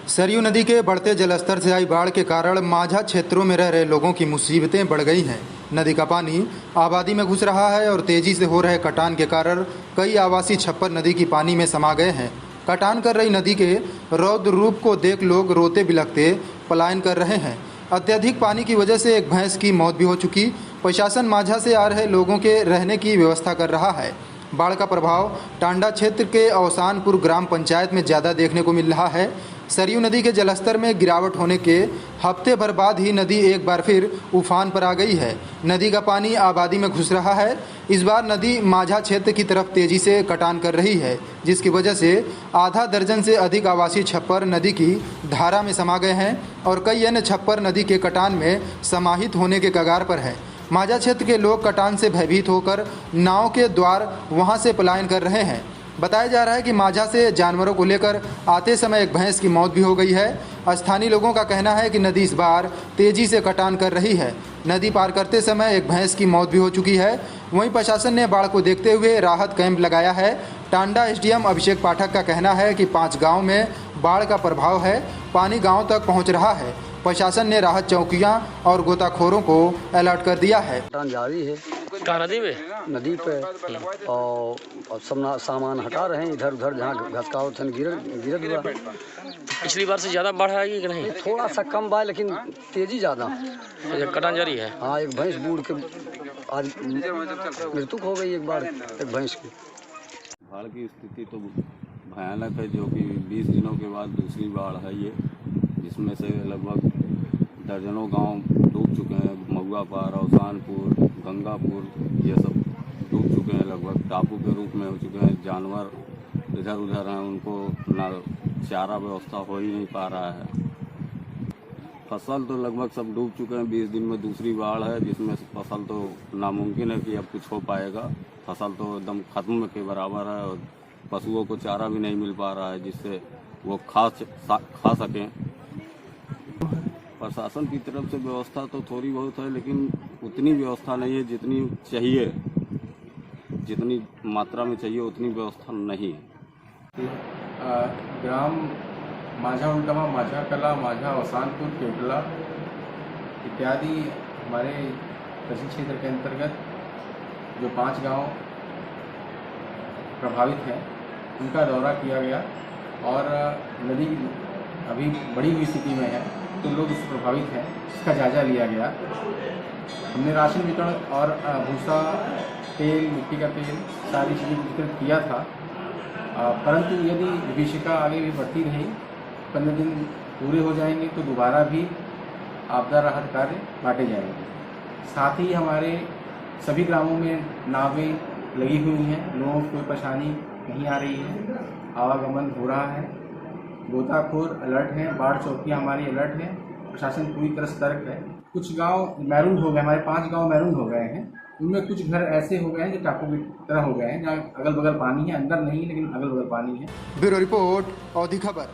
सरयू नदी के बढ़ते जलस्तर से आई बाढ़ के कारण माझा क्षेत्रों में रह रहे लोगों की मुसीबतें बढ़ गई हैं। नदी का पानी आबादी में घुस रहा है और तेजी से हो रहे कटान के कारण कई आवासीय छप्पर नदी की पानी में समा गए हैं। कटान कर रही नदी के रौद्र रूप को देख लोग रोते बिलखते पलायन कर रहे हैं। अत्यधिक पानी की वजह से एक भैंस की मौत भी हो चुकी। प्रशासन माझा से आ रहे लोगों के रहने की व्यवस्था कर रहा है। बाढ़ का प्रभाव टांडा क्षेत्र के अवसानपुर ग्राम पंचायत में ज़्यादा देखने को मिल रहा है। सरयू नदी के जलस्तर में गिरावट होने के हफ्ते भर बाद ही नदी एक बार फिर उफान पर आ गई है। नदी का पानी आबादी में घुस रहा है। इस बार नदी माझा क्षेत्र की तरफ तेजी से कटान कर रही है, जिसकी वजह से आधा दर्जन से अधिक आवासीय छप्पर नदी की धारा में समा गए हैं और कई अन्य छप्पर नदी के कटान में समाहित होने के कगार पर है। माझा क्षेत्र के लोग कटान से भयभीत होकर नाव के द्वार वहां से पलायन कर रहे हैं। बताया जा रहा है कि माझा से जानवरों को लेकर आते समय एक भैंस की मौत भी हो गई है। स्थानीय लोगों का कहना है कि नदी इस बार तेजी से कटान कर रही है। नदी पार करते समय एक भैंस की मौत भी हो चुकी है। वहीं प्रशासन ने बाढ़ को देखते हुए राहत कैंप लगाया है। टांडा एसडीएम अभिषेक पाठक का कहना है कि 5 गाँव में बाढ़ का प्रभाव है, पानी गाँव तक पहुँच रहा है। प्रशासन ने राहत चौकियां और गोताखोरों को अलर्ट कर दिया है। जारी है नदी पे और सब सामान हटा रहे हैं इधर उधर जहाँ घसकाव गिरत हुआ। पिछली बार से ज्यादा बाढ़ आएगी कि नहीं? थोड़ा सा कम बा लेकिन तेजी ज्यादा। कटान जारी है। हाँ, एक भैंस बूढ़ के आज मृत्यु हो गई, एक बार एक भैंस की। बाढ़ की स्थिति तो भयानक है, जो कि 20 दिनों के बाद दूसरी बाढ़ है ये, जिसमें से लगभग दर्जनों गांव डूब चुके हैं। महुआ पार, अवसानपुर, गंगापुर ये सब डूब चुके हैं, लगभग टापू के रूप में हो चुके हैं। जानवर इधर उधर हैं, उनको ना चारा व्यवस्था हो ही नहीं पा रहा है। फसल तो लगभग सब डूब चुके हैं। 20 दिन में दूसरी बाढ़ है, जिसमें फसल तो नामुमकिन है कि अब कुछ हो पाएगा। फसल तो एकदम खत्म के बराबर है और पशुओं को चारा भी नहीं मिल पा रहा है जिससे वो खा सकें। प्रशासन की तरफ से व्यवस्था तो थोड़ी बहुत है, लेकिन उतनी व्यवस्था नहीं है जितनी चाहिए। जितनी मात्रा में चाहिए उतनी व्यवस्था नहीं है। ग्राम माझा उल्टमा, माझा कला, माझा अवसानपुर, केवटला इत्यादि हमारे कृषि क्षेत्र के अंतर्गत जो 5 गांव प्रभावित हैं उनका दौरा किया गया और नदी अभी बड़ी हुई स्थिति में है तो लोग उससे प्रभावित हैं, इसका जायजा लिया गया। हमने राशन वितरण और भूसा, तेल, मिट्टी का तेल सारी चीज़ें वितरित किया था, परंतु यदि विभीषिका आगे भी बढ़ती रही, 15 दिन पूरे हो जाएंगे तो दोबारा भी आपदा राहत कार्य बांटे जाएंगे। साथ ही हमारे सभी ग्रामों में नावें लगी हुई हैं, लोगों को कोई परेशानी नहीं आ रही है, आवागमन हो रहा है। गोताखोर अलर्ट हैं, बाढ़ चौकियाँ हमारी अलर्ट हैं, प्रशासन पूरी तरह सतर्क है। कुछ गांव मैरून हो गए, हमारे 5 गांव मैरून हो गए हैं। उनमें कुछ घर ऐसे हो गए हैं जो टापू की तरह हो गए हैं, जहाँ अगल बगल पानी है, अंदर नहीं लेकिन अगल बगल पानी है। ब्यूरो रिपोर्ट, औधी खबर।